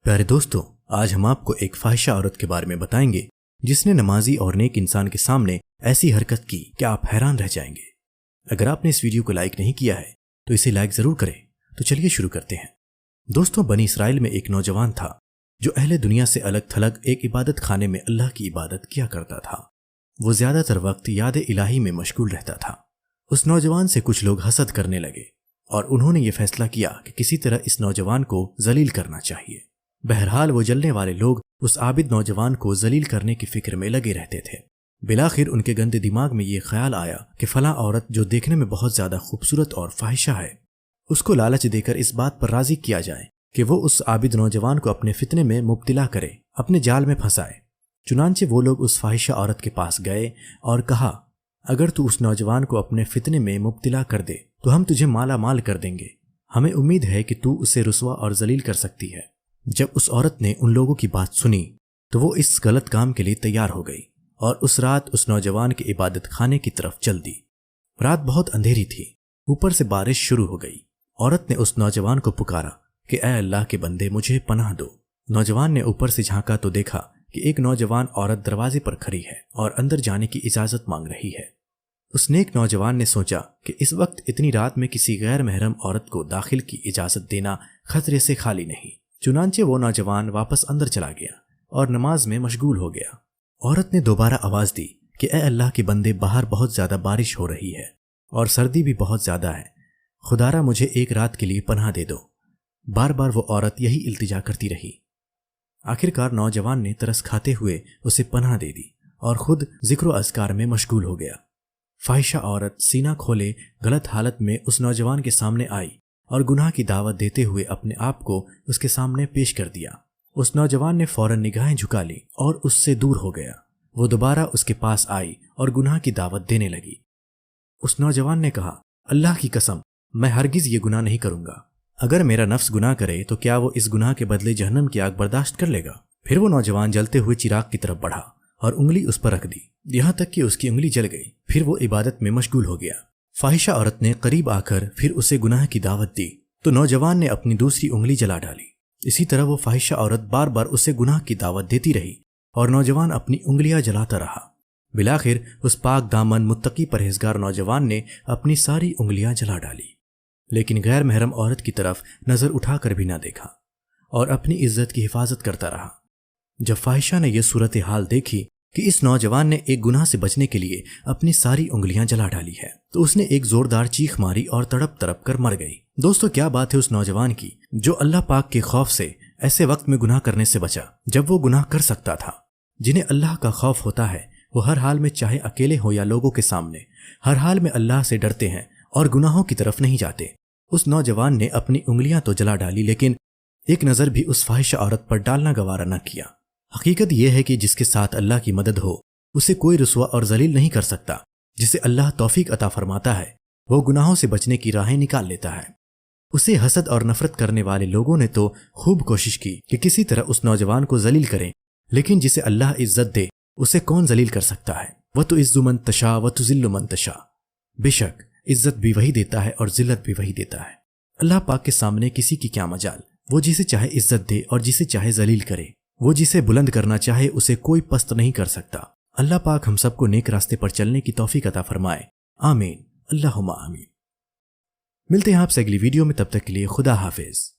پیارے دوستو، آج ہم آپ کو ایک فاحشہ عورت کے بارے میں بتائیں گے جس نے نمازی اور نیک انسان کے سامنے ایسی حرکت کی کہ آپ حیران رہ جائیں گے۔ اگر آپ نے اس ویڈیو کو لائک نہیں کیا ہے تو اسے لائک ضرور کریں۔ تو چلیے شروع کرتے ہیں۔ دوستو، بنی اسرائیل میں ایک نوجوان تھا جو اہل دنیا سے الگ تھلگ ایک عبادت خانے میں اللہ کی عبادت کیا کرتا تھا۔ وہ زیادہ تر وقت یاد الہی میں مشغول رہتا تھا۔ اس نوجوان سے کچھ لوگ حسد کرنے لگے اور انہوں نے یہ فیصلہ کیا کہ کسی طرح اس نوجوان کو ذلیل کرنا چاہیے۔ بہرحال وہ جلنے والے لوگ اس عابد نوجوان کو ذلیل کرنے کی فکر میں لگے رہتے تھے۔ بالآخر ان کے گندے دماغ میں یہ خیال آیا کہ فلاں عورت جو دیکھنے میں بہت زیادہ خوبصورت اور فاحشہ ہے، اس کو لالچ دے کر اس بات پر راضی کیا جائے کہ وہ اس عابد نوجوان کو اپنے فتنے میں مبتلا کرے، اپنے جال میں پھنسائے۔ چنانچہ وہ لوگ اس فاحشہ عورت کے پاس گئے اور کہا، اگر تو اس نوجوان کو اپنے فتنے میں مبتلا کر دے تو ہم تجھے مالا مال کر دیں گے۔ ہمیں امید ہے کہ تو اسے رسوا اور ذلیل کر سکتی ہے۔ جب اس عورت نے ان لوگوں کی بات سنی تو وہ اس غلط کام کے لیے تیار ہو گئی اور اس رات اس نوجوان کے عبادت خانے کی طرف چل دی۔ رات بہت اندھیری تھی، اوپر سے بارش شروع ہو گئی۔ عورت نے اس نوجوان کو پکارا کہ اے اللہ کے بندے، مجھے پناہ دو۔ نوجوان نے اوپر سے جھانکا تو دیکھا کہ ایک نوجوان عورت دروازے پر کھڑی ہے اور اندر جانے کی اجازت مانگ رہی ہے۔ اس نیک نوجوان نے سوچا کہ اس وقت اتنی رات میں کسی غیر محرم عورت کو داخل کی اجازت دینا خطرے سے خالی نہیں۔ چنانچہ وہ نوجوان واپس اندر چلا گیا اور نماز میں مشغول ہو گیا۔ عورت نے دوبارہ آواز دی کہ اے اللہ کے بندے، باہر بہت زیادہ بارش ہو رہی ہے اور سردی بھی بہت زیادہ ہے، خدارا مجھے ایک رات کے لیے پناہ دے دو۔ بار بار وہ عورت یہی التجا کرتی رہی۔ آخرکار نوجوان نے ترس کھاتے ہوئے اسے پناہ دے دی اور خود ذکر و اذکار میں مشغول ہو گیا۔ فاحشہ عورت سینہ کھولے غلط حالت میں اس نوجوان کے سامنے آئی اور گناہ کی دعوت دیتے ہوئے اپنے آپ کو اس کے سامنے پیش کر دیا۔ اس نوجوان نے فوراً نگاہیں جھکا لی اور اس سے دور ہو گیا۔ وہ دوبارہ اس کے پاس آئی اور گناہ کی دعوت دینے لگی۔ اس نوجوان نے کہا، اللہ کی قسم، میں ہرگز یہ گناہ نہیں کروں گا۔ اگر میرا نفس گناہ کرے تو کیا وہ اس گناہ کے بدلے جہنم کی آگ برداشت کر لے گا؟ پھر وہ نوجوان جلتے ہوئے چراغ کی طرف بڑھا اور انگلی اس پر رکھ دی، یہاں تک کہ اس کی انگلی جل گئی۔ پھر وہ عبادت میں مشغول ہو گیا۔ فاحشہ عورت نے قریب آ کر پھر اسے گناہ کی دعوت دی تو نوجوان نے اپنی دوسری انگلی جلا ڈالی۔ اسی طرح وہ فاحشہ عورت بار بار اسے گناہ کی دعوت دیتی رہی اور نوجوان اپنی انگلیاں جلاتا رہا۔ بالآخر اس پاک دامن متقی پرہیزگار نوجوان نے اپنی ساری انگلیاں جلا ڈالی، لیکن غیر محرم عورت کی طرف نظر اٹھا کر بھی نہ دیکھا اور اپنی عزت کی حفاظت کرتا رہا۔ جب فاحشہ نے یہ صورتحال دیکھی کہ اس نوجوان نے ایک گناہ سے بچنے کے لیے اپنی ساری انگلیاں جلا ڈالی ہے تو اس نے ایک زوردار چیخ ماری اور تڑپ تڑپ کر مر گئی۔ دوستو، کیا بات ہے اس نوجوان کی جو اللہ پاک کے خوف سے ایسے وقت میں گناہ کرنے سے بچا جب وہ گناہ کر سکتا تھا۔ جنہیں اللہ کا خوف ہوتا ہے وہ ہر حال میں، چاہے اکیلے ہو یا لوگوں کے سامنے، ہر حال میں اللہ سے ڈرتے ہیں اور گناہوں کی طرف نہیں جاتے۔ اس نوجوان نے اپنی انگلیاں تو جلا ڈالی لیکن ایک نظر بھی اس فاحشہ عورت پر ڈالنا گوارا نہ کیا۔ حقیقت یہ ہے کہ جس کے ساتھ اللہ کی مدد ہو اسے کوئی رسوا اور ذلیل نہیں کر سکتا۔ جسے اللہ توفیق عطا فرماتا ہے وہ گناہوں سے بچنے کی راہیں نکال لیتا ہے۔ اسے حسد اور نفرت کرنے والے لوگوں نے تو خوب کوشش کی کہ کسی طرح اس نوجوان کو ذلیل کریں، لیکن جسے اللہ عزت دے اسے کون ذلیل کر سکتا ہے؟ وَتُعِزُّ مَن تَشَاءُ وَتُذِلُّ مَن تَشَاءُ۔ بے شک عزت بھی وہی دیتا ہے اور ذلت بھی وہی دیتا ہے۔ اللہ پاک کے سامنے کسی کی کیا مجال؟ وہ جسے چاہے عزت دے اور جسے چاہے ذلیل کرے۔ وہ جسے بلند کرنا چاہے اسے کوئی پست نہیں کر سکتا۔ اللہ پاک ہم سب کو نیک راستے پر چلنے کی توفیق عطا فرمائے، آمین، اللہم آمین۔ ملتے ہیں آپ سے اگلی ویڈیو میں، تب تک کے لیے خدا حافظ۔